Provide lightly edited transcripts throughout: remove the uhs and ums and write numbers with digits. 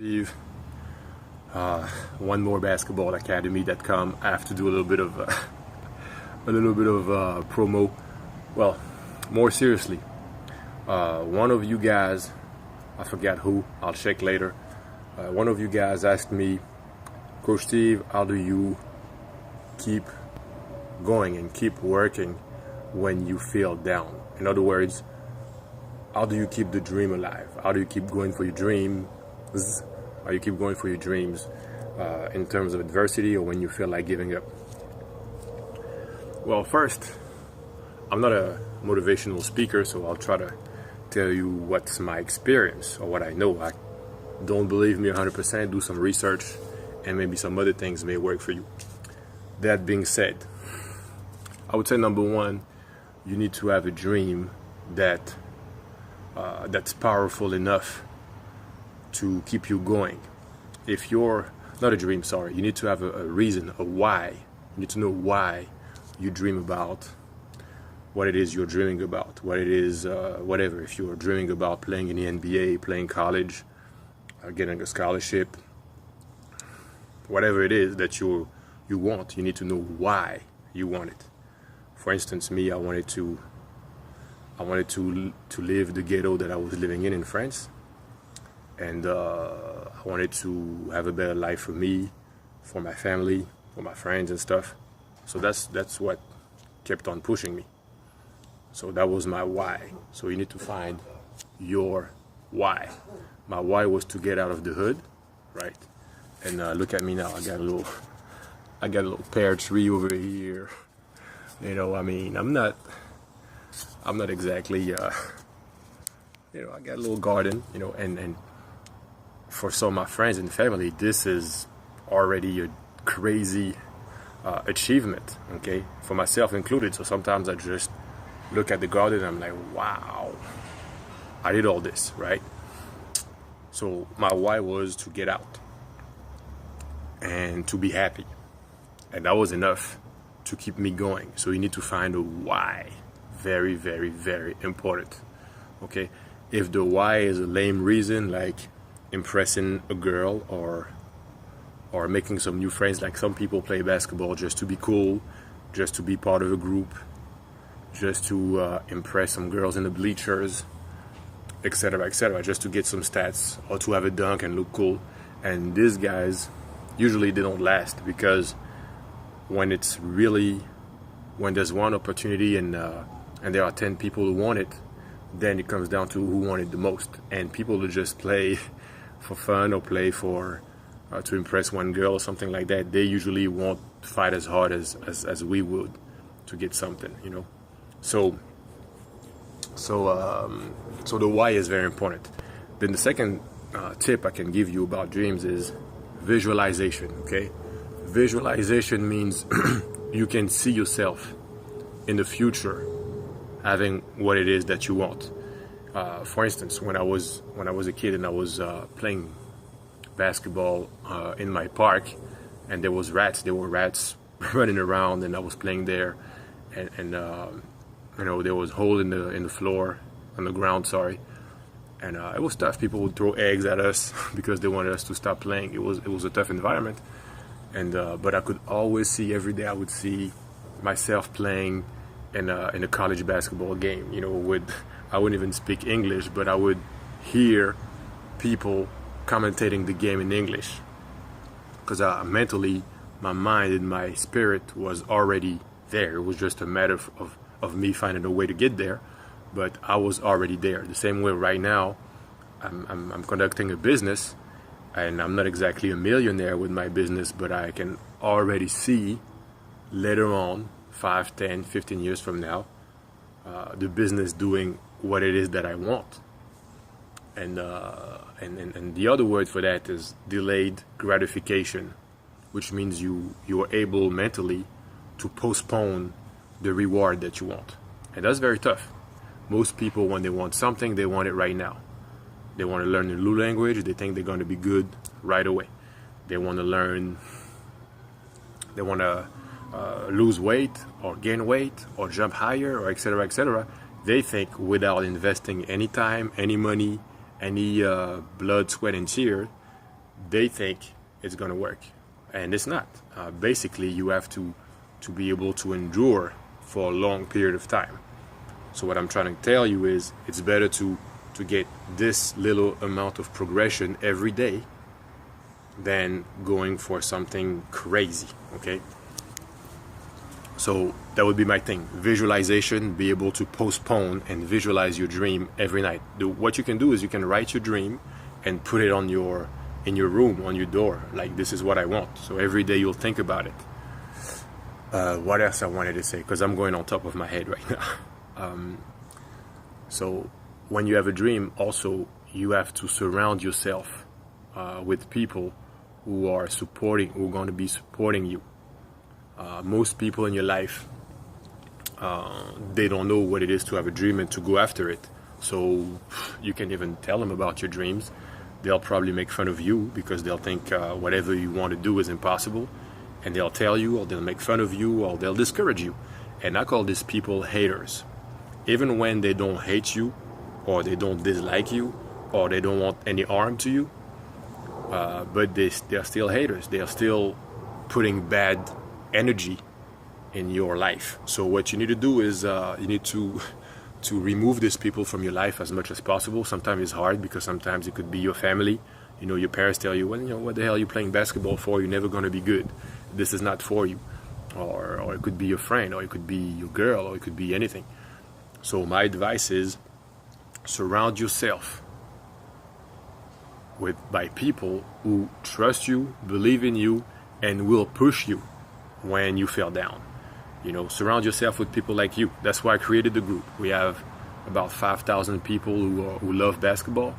Steve, one more basketball academy.com. I have to do a little bit of promo. Well, more seriously, one of you guys, I forgot who, I'll check later. One of you guys asked me, Coach Steve, how do you keep going and keep working when you feel down? In other words, how do you keep the dream alive? How do you keep going for your dreams? How you keep going for your dreams in terms of adversity or when you feel like giving up? Well, first, I'm not a motivational speaker, so I'll try to tell you what's my experience or what I know. Don't believe me 100%, do some research, and maybe some other things may work for you. That being said, I would say number one, you need to have a dream that's powerful enough to keep you going. If you're not a dream, sorry, you need to have a reason, a why. You need to know why you dream about what it is you're dreaming about, what it is, whatever. If you're dreaming about playing in the NBA, playing college, getting a scholarship, whatever it is that you want, you need to know why you want it. For instance, me, I wanted to live the ghetto that I was living in France. And I wanted to have a better life for me, for my family, for my friends and stuff. So that's what kept on pushing me. So that was my why. So you need to find your why. My why was to get out of the hood, right? And look at me now. I got a little pear tree over here. You know, I mean, I'm not exactly. I got a little garden. And for some of my friends and family, this is already a crazy achievement, okay? For myself included. So sometimes I just look at the garden and I'm like, wow, I did all this, right? So my why was to get out and to be happy. And that was enough to keep me going. So you need to find a why. Very, very, very important, okay? If the why is a lame reason, like impressing a girl or making some new friends, like some people play basketball just to be cool, just to be part of a group, just to impress some girls in the bleachers, etc., just to get some stats or to have a dunk and look cool. And these guys, usually they don't last, because when there's one opportunity and there are 10 people who want it, then it comes down to who want it the most. And people who just play for fun or play for to impress one girl or something like that, they usually won't fight as hard as we would to get something, So the why is very important. Then the second tip I can give you about dreams is visualization, okay? Visualization means you can see yourself in the future having what it is that you want. For instance, when I was a kid and I was playing basketball in my park, and there were rats running around, and I was playing there, and there was a hole in the floor, on the ground, sorry, and it was tough. People would throw eggs at us because they wanted us to stop playing. It was a tough environment, and but I could always see, every day I would see myself playing in a college basketball game. I wouldn't even speak English, but I would hear people commentating the game in English, because mentally, my mind and my spirit was already there. It was just a matter of me finding a way to get there, but I was already there. The same way right now, I'm conducting a business, and I'm not exactly a millionaire with my business, but I can already see later on, 5, 10, 15 years from now, the business doing what it is that I want. And the other word for that is delayed gratification, which means you are able mentally to postpone the reward that you want. And that's very tough. Most people, when they want something, they want it right now. They want to learn a new language. They think they're going to be good right away. They want to lose weight or gain weight or jump higher, or etc. They think without investing any time, any money, any blood, sweat, and tears, they think it's going to work, and it's not. Basically, you have to be able to endure for a long period of time. So what I'm trying to tell you is it's better to get this little amount of progression every day than going for something crazy, okay? So that would be my thing. Visualization, be able to postpone and visualize your dream every night. What you can do is you can write your dream and put it in your room, on your door. Like, this is what I want. So every day you'll think about it. What else I wanted to say? Because I'm going on top of my head right now. So when you have a dream, also you have to surround yourself with people who are going to be supporting you. Most people in your life, they don't know what it is to have a dream and to go after it. So you can even tell them about your dreams. They'll probably make fun of you because they'll think whatever you want to do is impossible. And they'll tell you, or they'll make fun of you, or they'll discourage you. And I call these people haters. Even when they don't hate you, or they don't dislike you, or they don't want any harm to you, but they're still haters. They are still putting bad energy in your life. So what you need to do is you need to remove these people from your life as much as possible. Sometimes it's hard because sometimes it could be your family. You know, your parents tell you, well, you know, what the hell are you playing basketball for? You're never going to be good. This is not for you. Or it could be your friend, or it could be your girl, or it could be anything. So my advice is surround yourself by people who trust you, believe in you, and will push you when you fell down. You know, surround yourself with people like you. That's why I created the group. We have about 5,000 people who love basketball,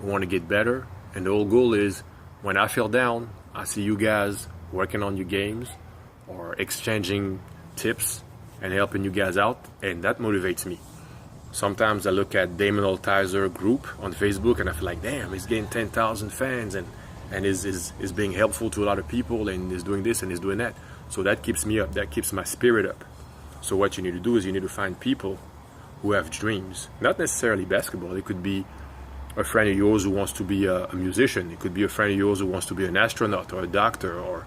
who want to get better. And the whole goal is, when I fell down, I see you guys working on your games or exchanging tips and helping you guys out, and that motivates me. Sometimes I look at Damon Altizer group on Facebook and I feel like, damn, he's getting 10,000 fans and is being helpful to a lot of people and is doing this and is doing that. So that keeps me up, that keeps my spirit up. So what you need to do is you need to find people who have dreams, not necessarily basketball. It could be a friend of yours who wants to be a musician. It could be a friend of yours who wants to be an astronaut or a doctor, or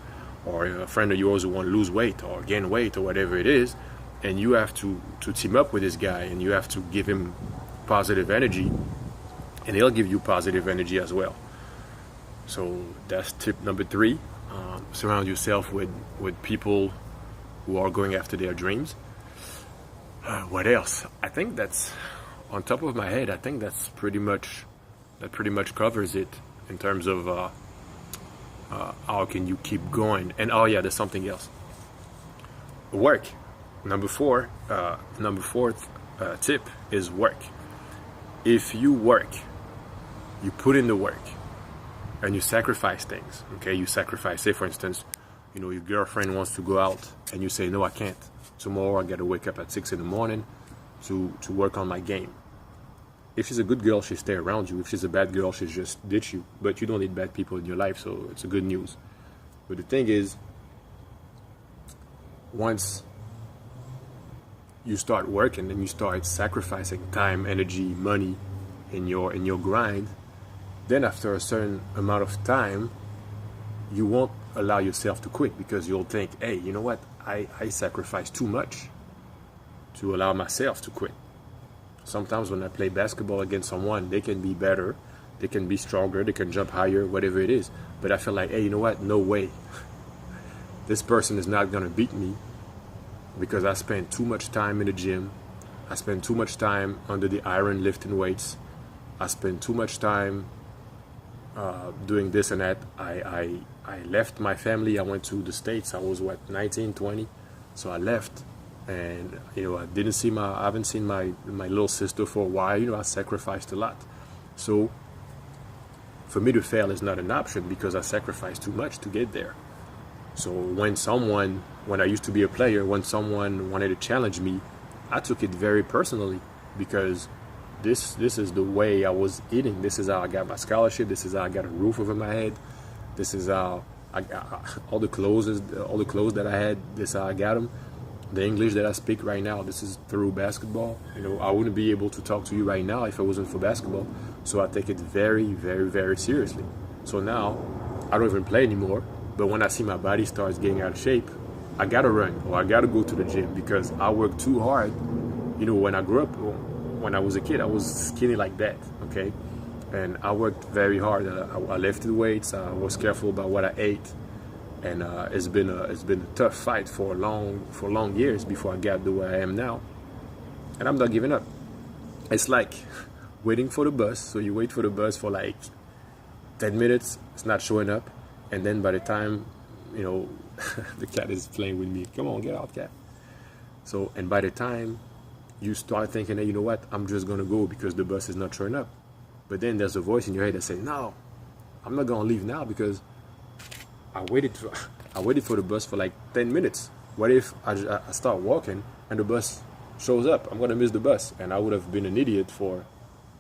a friend of yours who wants to lose weight or gain weight or whatever it is. And you have to team up with this guy, and you have to give him positive energy, and he'll give you positive energy as well. So that's tip number 3. Surround yourself with people who are going after their dreams. What else? I think that's, on top of my head, I think that pretty much covers it in terms of how can you keep going. And oh yeah, there's something else. Work. Number fourth tip is work. If you work, you put in the work, and you sacrifice things. Okay, you sacrifice. Say for instance, you know, your girlfriend wants to go out, and you say, no, I can't. Tomorrow I got to wake up at 6 in the morning to work on my game. If she's a good girl, she'll stay around you. If she's a bad girl, she'll just ditch you. But you don't need bad people in your life, so it's a good news. But the thing is, once you start working and you start sacrificing time, energy, money in your grind, then after a certain amount of time, you won't allow yourself to quit, because you'll think, hey, you know what? I sacrificed too much to allow myself to quit. Sometimes when I play basketball against someone, they can be better, they can be stronger, they can jump higher, whatever it is. But I feel like, hey, you know what? No way. This person is not going to beat me, because I spent too much time in the gym. I spent too much time under the iron lifting weights. I spent too much time doing this and that. I left my family. I went to the States. I was 19, 20. So I left, and you know, I haven't seen my little sister for a while. You know, I sacrificed a lot. So for me to fail is not an option, because I sacrificed too much to get there. So when I used to be a player, when someone wanted to challenge me, I took it very personally, because this is the way I was eating. This is how I got my scholarship. This is how I got a roof over my head. This is how I got all the clothes that I had. This is how I got them. The English that I speak right now, this is through basketball. You know, I wouldn't be able to talk to you right now if it wasn't for basketball. So I take it very, very, very seriously. So now I don't even play anymore. But when I see my body starts getting out of shape, I gotta run or I gotta go to the gym because I work too hard. You know, when I grew up, when I was a kid, I was skinny like that, okay? And I worked very hard. I lifted weights. I was careful about what I ate, and it's been a tough fight for long years before I got to where I am now. And I'm not giving up. It's like waiting for the bus. So you wait for the bus for like 10 minutes. It's not showing up, and then by the time, you know, the cat is playing with me. Come on, get out, cat. So, and by the time you start thinking, hey, you know what? I'm just gonna go because the bus is not showing up. But then there's a voice in your head that says, no, I'm not gonna leave now because I waited for the bus for like 10 minutes. What if I start walking and the bus shows up? I'm gonna miss the bus, and I would have been an idiot for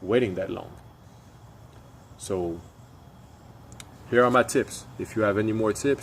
waiting that long. So here are my tips. If you have any more tips,